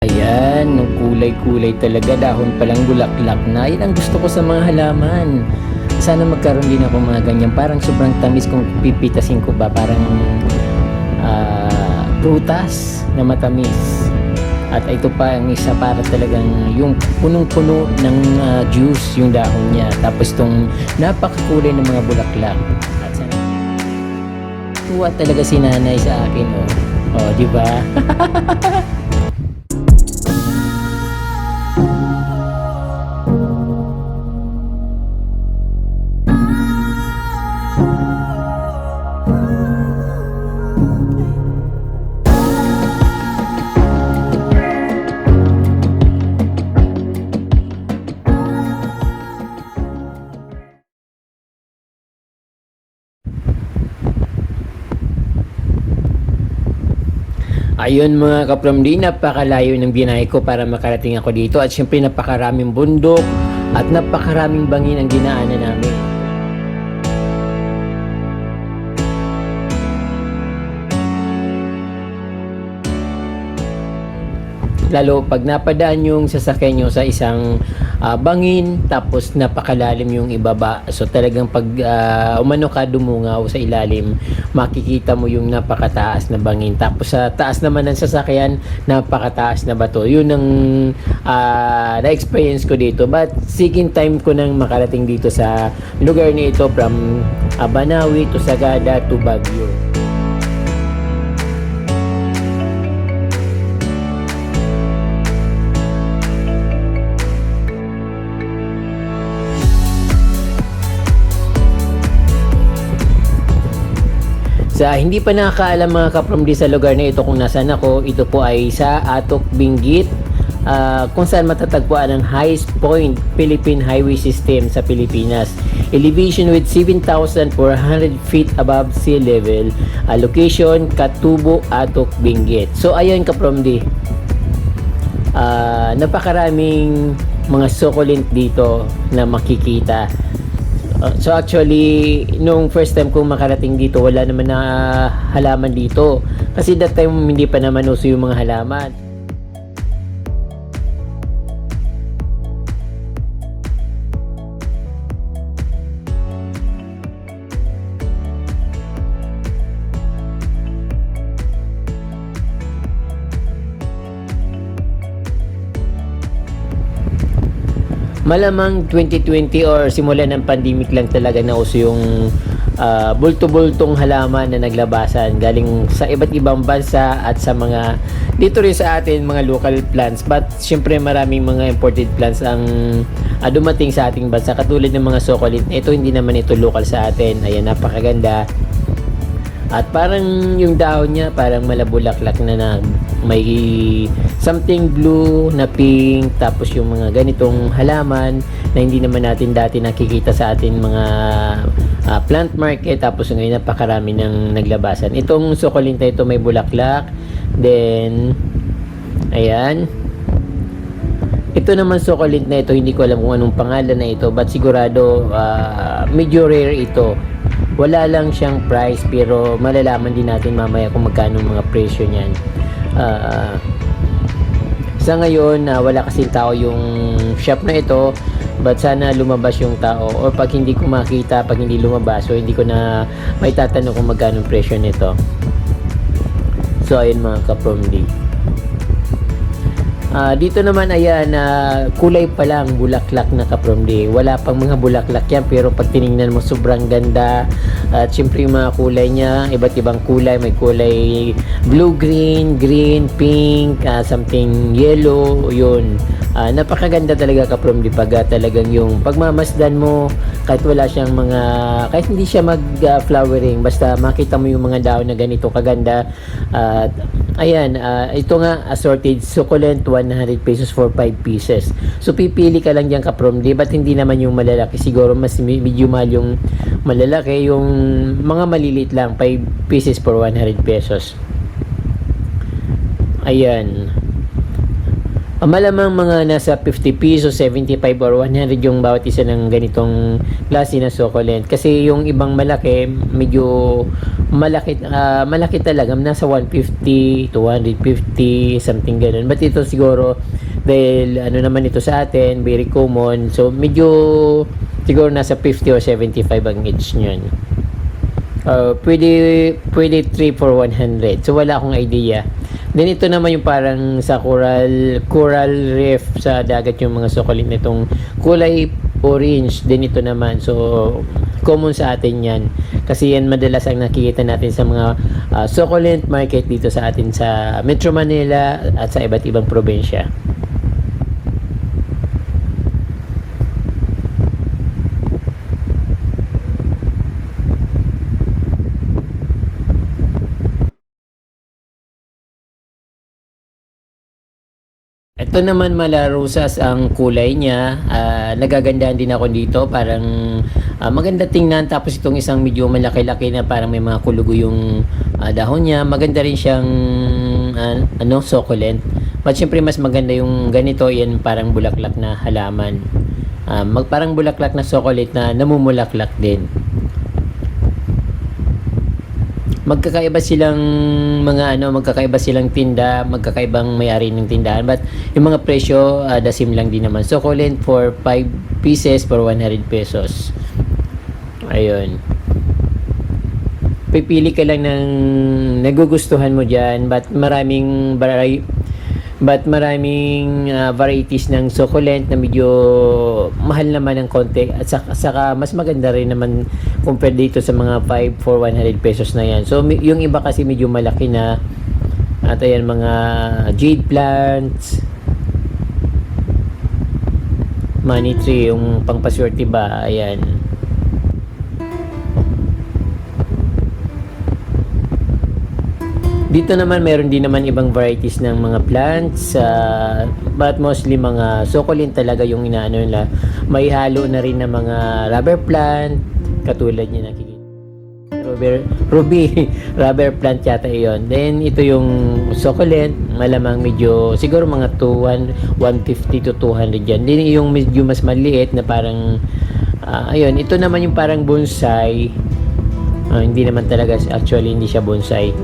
Ayan, nung kulay-kulay talaga, dahon palang bulaklak na. Yan ang gusto ko sa mga halaman. Sana magkaroon din ako mga ganyan. Parang sobrang tamis kung pipitasin ko ba. Parang prutas na matamis. At ito pa ang isa para talagang yung punong-puno ng juice yung dahon niya. Tapos itong napakakulay ng mga bulaklak. At sana tuwa talaga si nanay sa akin. Oh, di ba? Ayun mga kapramdi, napakalayo ng binahe ko para makarating ako dito at syempre napakaraming bundok at napakaraming bangin ang dinaanan namin. Lalo pag napadaan yung sasakyan nyo sa isang bangin tapos napakalalim yung ibaba. So talagang pag umano ka dumungaw sa ilalim, makikita mo yung napakataas na bangin. Tapos sa taas naman ng sasakyan, napakataas na bato. Yun ang na-experience ko dito. But second time ko nang makarating dito sa lugar na ito from Banawi to Sagada to Baguio. Sa hindi pa nakakaalam mga kapromdi sa lugar na ito kung nasaan ako, ito po ay sa Atok Benguet, kung saan matatagpuan ang highest point Philippine Highway System sa Pilipinas. Elevation with 7,400 feet above sea level. Location, Katubo, Atok Benguet. So ayun kapromdi, napakaraming mga succulent dito na makikita. So actually, nung first time kong makarating dito, wala naman na halaman dito. Kasi that time hindi pa naman uso yung mga halaman. Malamang 2020 or simula ng pandemic lang talaga na uso yung bulto-bultong halaman na naglabasan galing sa iba't ibang bansa at sa mga dito rin sa atin mga local plants, but syempre maraming mga imported plants ang dumating sa ating bansa katulad ng mga succulent. Ito hindi naman ito local sa atin. Ayan, napakaganda. At parang yung dahon niya parang malabulaklak na may something blue na pink, tapos yung mga ganitong halaman na hindi naman natin dati nakikita sa atin mga plant market. Tapos ngayon napakarami ng naglabasan. Itong succulent na ito may bulaklak. Then ayan, ito naman succulent na ito, hindi ko alam kung anong pangalan na ito, but sigurado medyo rare ito. Wala lang siyang price, pero malalaman din natin mamaya kung magkano mga presyo niyan. Sa ngayon, wala kasing tao yung shop na ito, but sana lumabas yung tao, or pag hindi ko makita, pag hindi lumabas, so hindi ko na may tatanong kung magkano presyo nito. So ayun mga kapromdi. Dito naman ayan, kulay pa lang bulaklak na kapromdi. Wala pang mga bulaklak yan, pero pag tinignan mo sobrang ganda. At syempre yung mga kulay niya, iba't ibang kulay. May kulay blue-green, green, pink, something yellow, yun. Napakaganda talaga kapromdi pag talagang yung pagmamasdan mo, kahit wala siyang mga, kahit hindi siya mag-flowering, basta makita mo yung mga daon na ganito kaganda. Ayan, ito nga assorted succulent, 100 pesos for 5 pieces. So pipili ka lang diyan kapromdi, but hindi naman yung malalaki. Siguro mas medyo mahal yung malalaki, yung mga maliliit lang 5 pieces for 100 pesos. Ayan. Malamang mga nasa 50 pesos, 75 or 100 yung bawat isa ng ganitong klase na succulent. Kasi yung ibang malaki, medyo malaki talaga, nasa 150 to 150 something ganun. But ito siguro dahil ano naman ito sa atin, very common, so medyo siguro nasa 50 or 75 ang each niyon. Pwede 3 for 100. So wala akong idea. Then ito naman yung parang sa coral reef sa dagat, yung mga sukulit nitong kulay orange din ito naman. So common sa atin yan, kasi yan madalas ang nakikita natin sa mga succulent market dito sa atin sa Metro Manila at sa iba't ibang probinsya. Ito naman malarusas ang kulay niya. Nagagandahan din ako dito. Parang maganda tingnan. Tapos itong isang medyo malaki-laki na parang may mga kulugo yung dahon niya. Maganda rin siyang succulent. But syempre mas maganda yung ganito. Yan parang bulaklak na halaman. Parang bulaklak na succulent na namumulaklak din. Magkakaiba silang tinda, magkakaibang may-ari ng tindahan, but yung mga presyo the same lang din naman. Succulent for 5 pieces for 100 pesos. Ayun. Pipili ka lang ng nagugustuhan mo diyan, but maraming varieties ng succulent na medyo mahal naman ng konti, at saka mas maganda rin naman compared dito sa mga 5 for 100 pesos na yan. So yung iba kasi medyo malaki na, at ayan mga jade plants, money tree, yung pangpaswerte ba, ayan. Dito naman meron din naman ibang varieties ng mga plants, but mostly mga succulent talaga yung inaano nila. May halo na rin na mga rubber plant, katulad niya nakikita. Ruby rubber plant yata iyon. Then ito yung succulent, malamang medyo siguro mga 150 to 200 yan. Then yung medyo mas maliit na parang ayun, ito naman yung parang bonsai. Hindi naman talaga, actually hindi siya bonsai.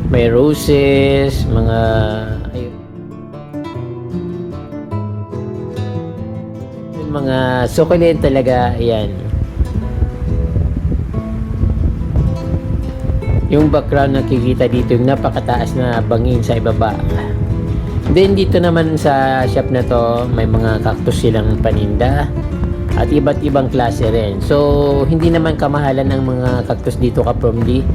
May roses, mga ayun, yung mga succulent talaga, ayan. Yung background nakikita dito, yung napakataas na bangin sa ibaba. Then dito naman sa shop na to, may mga cactus silang paninda at iba't ibang klase rin. So hindi naman kamahalan ng mga cactus dito Kapromdi.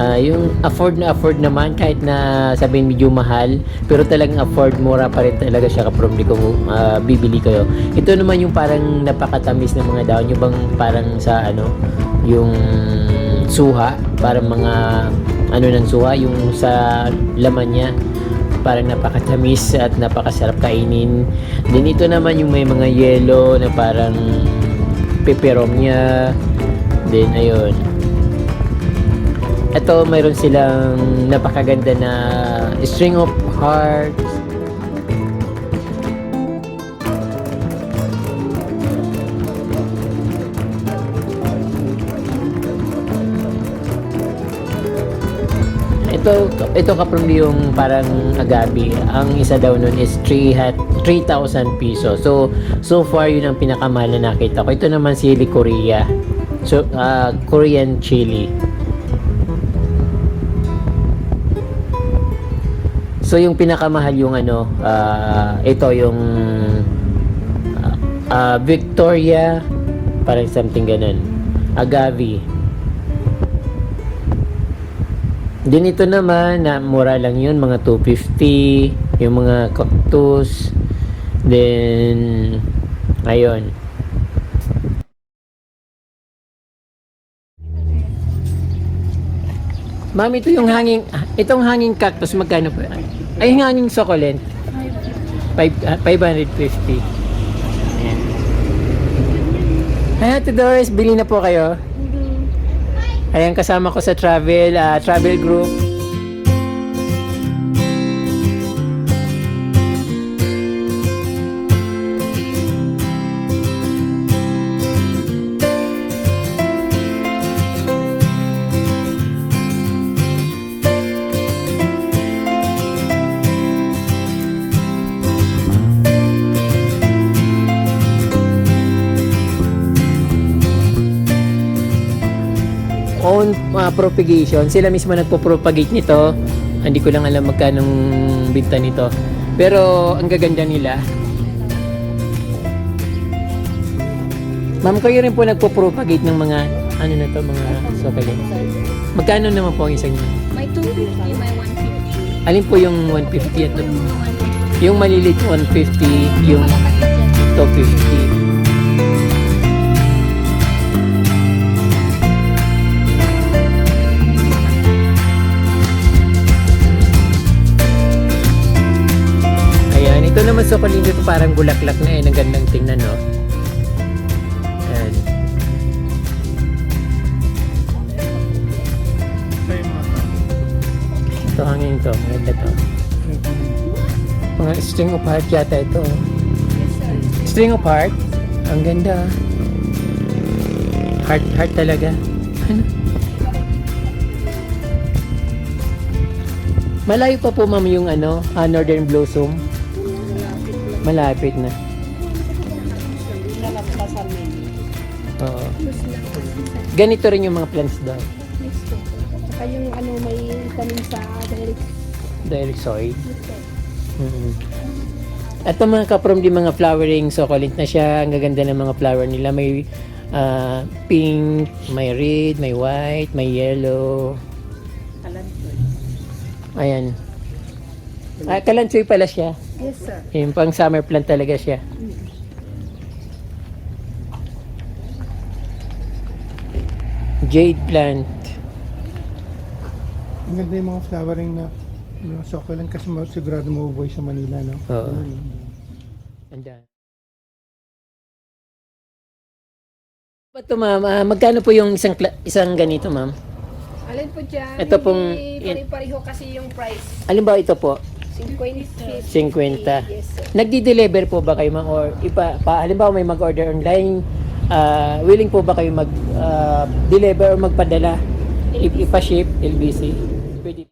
Yung afford naman, kahit na sabihin medyo mahal, pero talagang afford, mura pa rin talaga siya Kapromdi kung bibili kayo. Ito naman yung parang napakatamis na mga daon, yung bang parang sa yung suha, parang mga ng suha, yung sa laman niya parang napakatamis at napakasarap kainin. Then ito naman yung may mga yellow na parang peperomia. Then ayun, ito mayroon silang napakaganda na string of hearts. Ito Kapromdi yung parang agave. Ang isa daw nun is 3,000 pesos. So far yun ang pinakamahal na nakita ko. Ito naman chili Korea. So Korean chili. So yung pinakamahal yung ito yung Victoria, parang something ganun, agave. Din ito naman na mura lang yun, mga 250 yung mga cactus. Then ayun, ma'am, itong hanging cactus magkano po? Ay, hanging succulent 550. Ayan. Ayan, Ate Doris, bili na po kayo. Ayan, kasama ko sa travel group. own propagation. Sila mismo nagpo-propagate nito. Hindi ko lang alam magkanong binta nito. Pero ang gaganda nila. Ma'am, kayo rin po nagpo-propagate ng mga ano na to, mga succulent. Magkano naman po ang isang yun? May 250, may 150. Alin po yung 150 at Yung 150. yung malilit 150, yung Malapit dyan. 250. Ayan, ito naman succulent ito parang bulaklak na ang gandang tingnan, no? Ayan. Ito hangin to, maganda to. Mga string of heart yata ito. Yes, sir. String of heart? Ang ganda. Heart talaga. Ano? Malayo pa po ma'am yung Northern Blossom. Malapit na. Nalapasan menu. Oo. Ganito rin yung mga plants doon. Next po. Saka yung may tanim sa Direct soil. Ito mga kaprom di mga flowering succulent na siya. Ang gaganda ng mga flower nila. May pink, may red, may white, may yellow. Ayan. Kalanchoy pala siya. Yes, sir. Yung pang summer plant talaga siya. Jade plant. Ang ganda yung mga flowering na succulent kasi sigurado mabubuhay sa Manila, no? Oo. Ganda. Ito ma'am, magkano po yung isang ganito ma'am? Alin po dyan? Ito pong- Hindi pare-pareho kasi yung price. Alin ba ito po? 50. 50. Yes, sir. Nagdi-deliver po ba kayo ma'am or halimbawa may mag-order online, willing po ba kayo mag-deliver or magpadala? Ipa-ship, LBC? Pwede.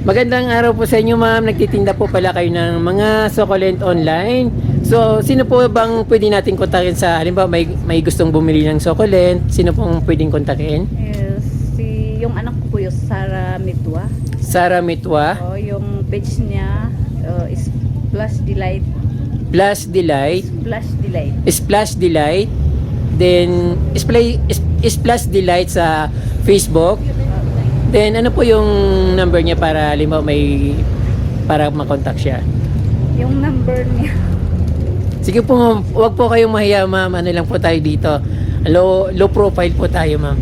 Magandang araw po sa inyo ma'am. Nagtitinda po pala kayo ng mga succulent online. So, sino po bang pwede natin kontakin sa, halimbawa may gustong bumili ng succulent, sino pong pwedeng kontakin? Yung anak ko po yung Sara Mitwa. Sara Mitwa, Yung page niya is Splash Delight. Plus Delight, Splash Delight. Splash Delight, then Splash Delight sa Facebook. Then ano po yung number niya para halimbawa para makontak siya? Yung number niya. Sige po ma'am, huwag po kayong mahiya ma'am. Ano lang po tayo dito. Low profile po tayo ma'am.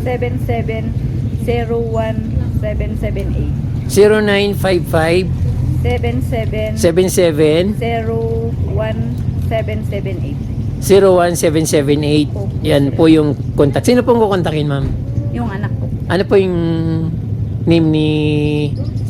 0955-77-01778. 0955 77 77 01778. 01778. Yan po yung contact. Sino pong kukontakin ma'am? Yung anak ko. Ano po yung name ni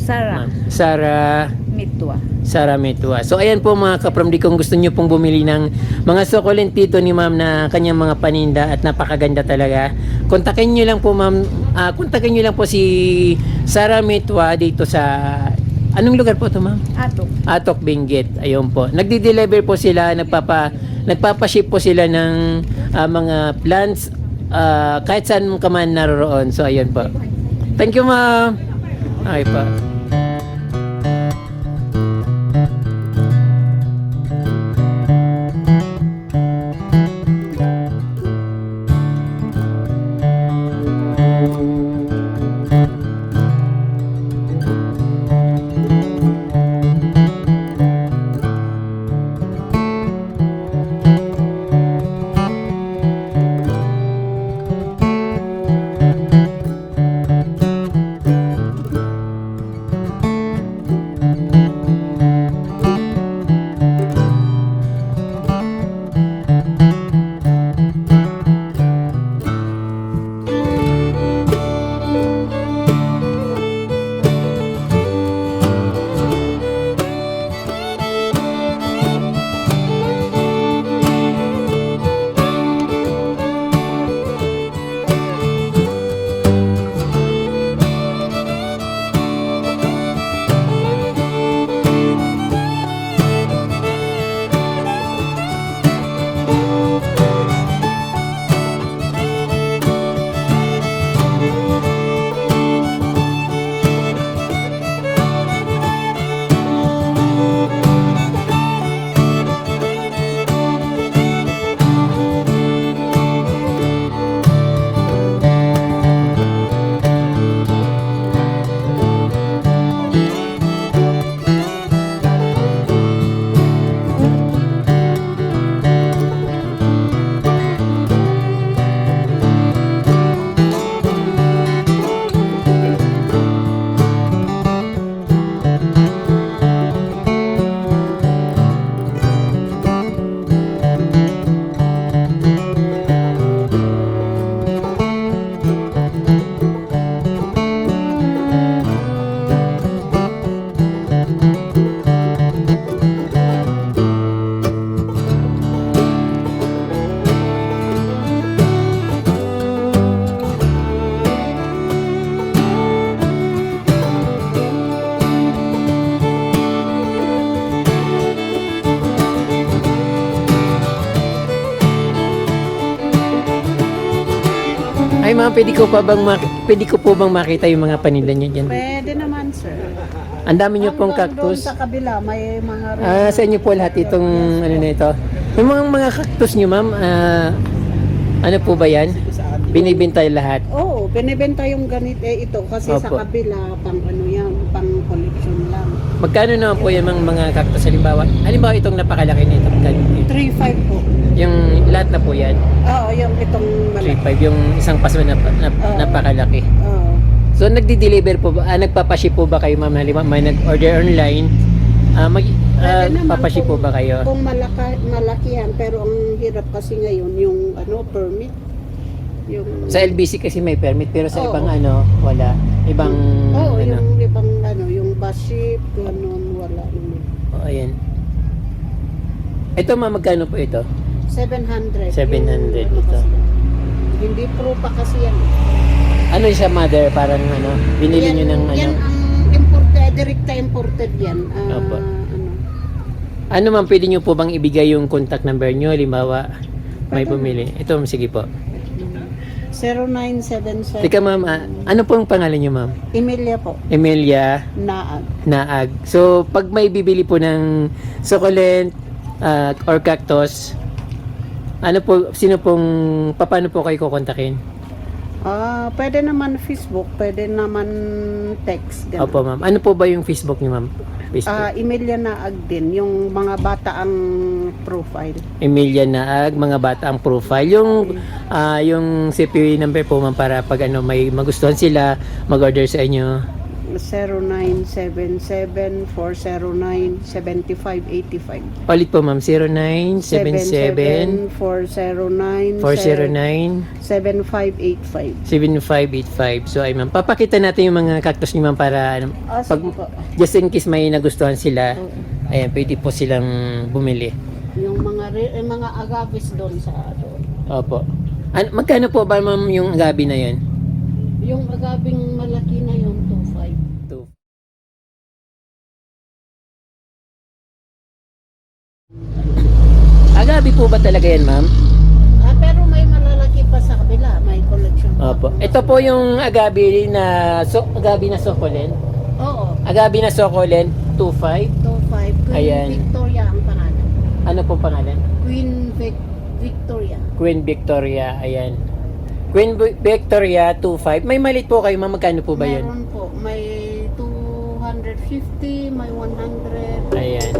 Sara ma'am? Sara Mitwa. Sara Metua. So ayan po mga kapramdi, kung gusto nyo pong bumili ng mga succulent dito ni ma'am na kanyang mga paninda at napakaganda talaga, kontakin nyo lang po ma'am, kontakin nyo lang po si Sara Metua dito sa, anong lugar po to ma'am? Atok, Benguet. Ayun po. Nagdi-deliver po sila, nagpapa-ship po sila ng mga plants kahit saan ka man naroroon. So ayun po. Thank you ma'am. Okay po. ma'am, pwede ko po bang makita yung mga paninda niyo diyan? Pwede naman, sir. Ang dami niyo pong Hanggang doon cactus. sa kabila, may mga Sa inyo po lahat itong ano na ito. Yung mga cactus niyo, ma'am, ano po ba 'yan? Binibenta lahat. Oo, binibenta yung ganito ito kasi sa Opo. kabila pang ano yan, pang collection lang. Magkano naman po yung mga cactus halimbawa? Halimbawa itong napakalaki nito, magkano po yun? 3.5 po. Yung lahat na po 'yan. Oo, yung itong malaki. 3.5 yung isang paso na napakalaki. Oo. So nagdi-deliver po ba? Nagpapa-ship po ba kayo, ma'am? Halimbawa may nag-order online, Pwede naman papaship po ba kayo? Kung malaki yan, pero ang hirap kasi ngayon yung permit. Yung Sa LBC kasi may permit pero sa Oo. ibang wala. Ibang Oo, ano. yung ibang yung bus ship, ganun, wala naman. Oh, ayan. Ito ma'am, magkano po ito? 700. 700 Yung, ito. kasi yan. Hindi pro pa kasi yan. Ano siya, mother? Parang binili nyo ng Yan ang imported, direkta imported yan. Opo. Ano. Ano ma'am, pwede nyo po bang ibigay yung contact number nyo? Halimbawa, may Pwede. bumili. Ito, sige po. 0977. Teka ma'am, ano po ang pangalan nyo ma'am? Emilia po. Emilia Naag. Naag. So, pag may bibili po ng succulent or cactus, paano po kayo kukontakin? Pwede naman Facebook, pwede naman text. Ganun. Opo ma'am. Ano po ba yung Facebook niyo ma'am? Facebook. Emilia Naag din, yung mga bata ang profile. Emilia Naag, mga bata ang profile. Yung CPA number po ma'am para pag may magustuhan sila, mag-order sa inyo. 0977-409-7585. Ulit po ma'am, 0977 409 409 7585. 7585. So ay ma'am, papakita natin yung mga cactus niyo ma'am para pag Sige po. just in case may nagustuhan sila, ayan, pwede po silang bumili. Yung mga agaves doon sa doon. Opo. Magkano po ba ma'am yung gabi na yan? Yung agabing malaki na yung 25. Agabi po ba talaga yan ma'am? Pero may malalaki pa sa kabila, may collection pa. Opo. Ito po yung agabi na succulent. Oo, Agabi na succulent 25. 25. Queen Ayan. Victoria ang pangalan. Ano po pangalan? Queen Victoria. Queen Victoria. Ayan. Queen Victoria 25. May malit po kayo ma'am. Magkano po ba yun? Meron po, may 250, may 100. Ayan.